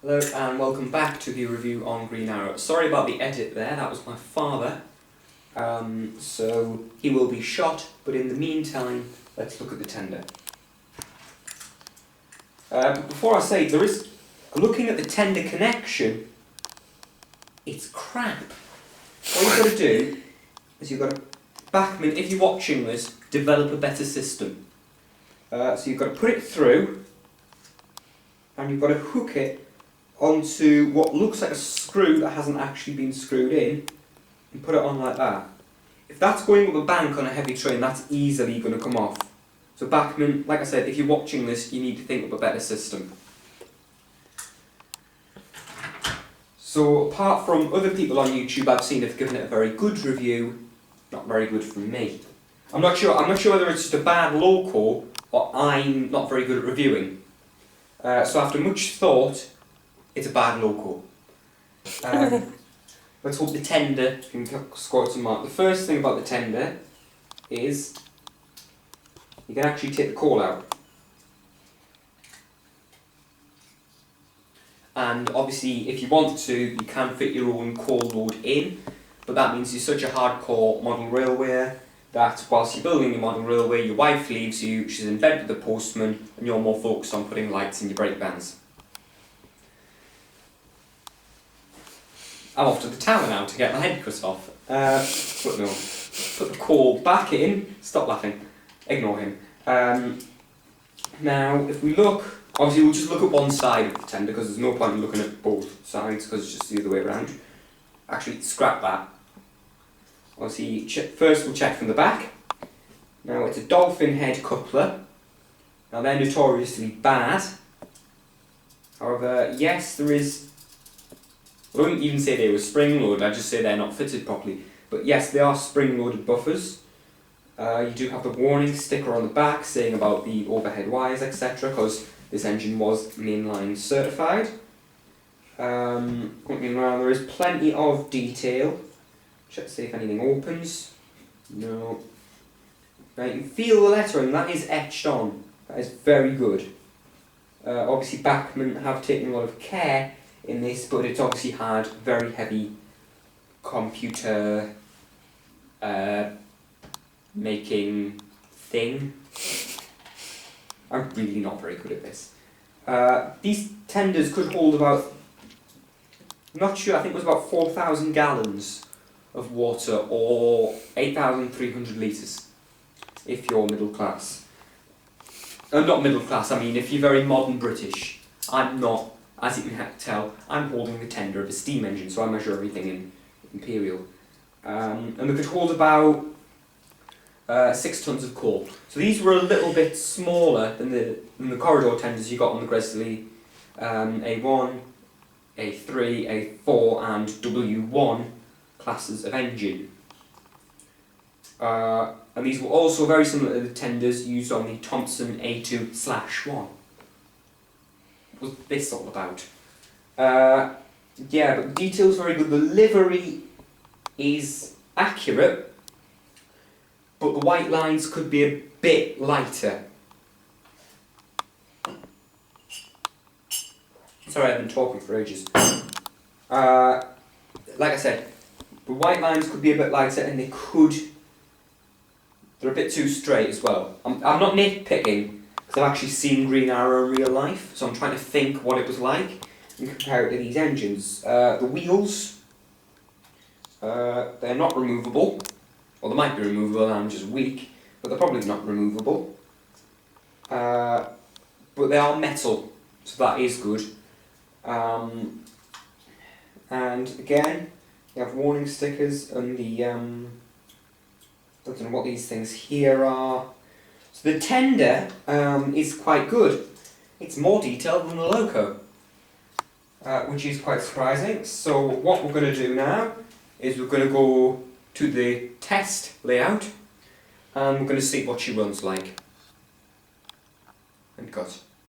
Hello and welcome back to the review on Green Arrow. Sorry about the edit there, that was my father. So he will be shot, but in the meantime, let's look at the tender. But before I say, looking at the tender connection, it's crap. What you've got to do is you've got to, Bachmann, if you're watching this, develop a better system. So you've got to put it through, and you've got to hook it onto what looks like a screw that hasn't actually been screwed in, and put it on like that. If that's going up a bank on a heavy train, that's easily going to come off. So Bachmann, like I said, if you're watching this, you need to think of a better system. So apart from other people on YouTube I've seen have given it a very good review, not very good from me. I'm not sure whether it's just a bad loco or I'm not very good at reviewing. So after much thought, it's a bad loco. Let's hope the tender can score some mark. The first thing about the tender is you can actually take the coil out. And obviously if you want to, you can fit your own coil load in, but that means you're such a hardcore model railway that whilst you're building your model railway, your wife leaves you, she's in bed with the postman, and you're more focused on putting lights in your brake bands. I'm off to the tower now to get my head cut off. But no. Put the coil back in. Stop laughing. Ignore him. Now, if we look, obviously we'll just look at one side of the tender because there's no point in looking at both sides because it's just the other way around. Actually, scrap that. Obviously, first we'll check from the back. Now, it's a dolphin head coupler. Now, they're notoriously bad. However, yes, there is. I wouldn't even say they were spring-loaded, I'd just say they're not fitted properly. But yes, they are spring-loaded buffers. You do have the warning sticker on the back saying about the overhead wires, etc. because this engine was mainline certified. Looking around, there is plenty of detail. Check to see if anything opens. No. Now you can feel the lettering, that is etched on. That is very good. Obviously Bachmann have taken a lot of care in this, but it's obviously had very heavy computer making thing. I'm really not very good at this. These tenders could hold about, I'm not sure, I think it was about 4,000 gallons of water or 8,300 litres if you're middle class. Not middle class, I mean if you're very modern British. I'm not. As you can tell, I'm holding the tender of a steam engine, so I measure everything in imperial. And they could hold about 6 tonnes of coal. So these were a little bit smaller than the corridor tenders you got on the Gresley A1, A3, A4 and W1 classes of engine. And these were also very similar to the tenders used on the Thompson A2/1. What's this all about? Yeah, but the detail's very good. The livery is accurate, but the white lines could be a bit lighter. Sorry, I've been talking for ages. Like I said, the white lines could be a bit lighter, and they're a bit too straight as well. I'm not nitpicking, because I've actually seen Green Arrow in real life, so I'm trying to think what it was like and compare it to these engines. The wheels, they're not removable. Well, they might be removable and I'm just weak, but they're probably not removable. But they are metal, so that is good. And again, you have warning stickers and the, I don't know what these things here are. So the tender is quite good. It's more detailed than the loco, which is quite surprising. So what we're going to do now is we're going to go to the test layout and we're going to see what she runs like. And cut.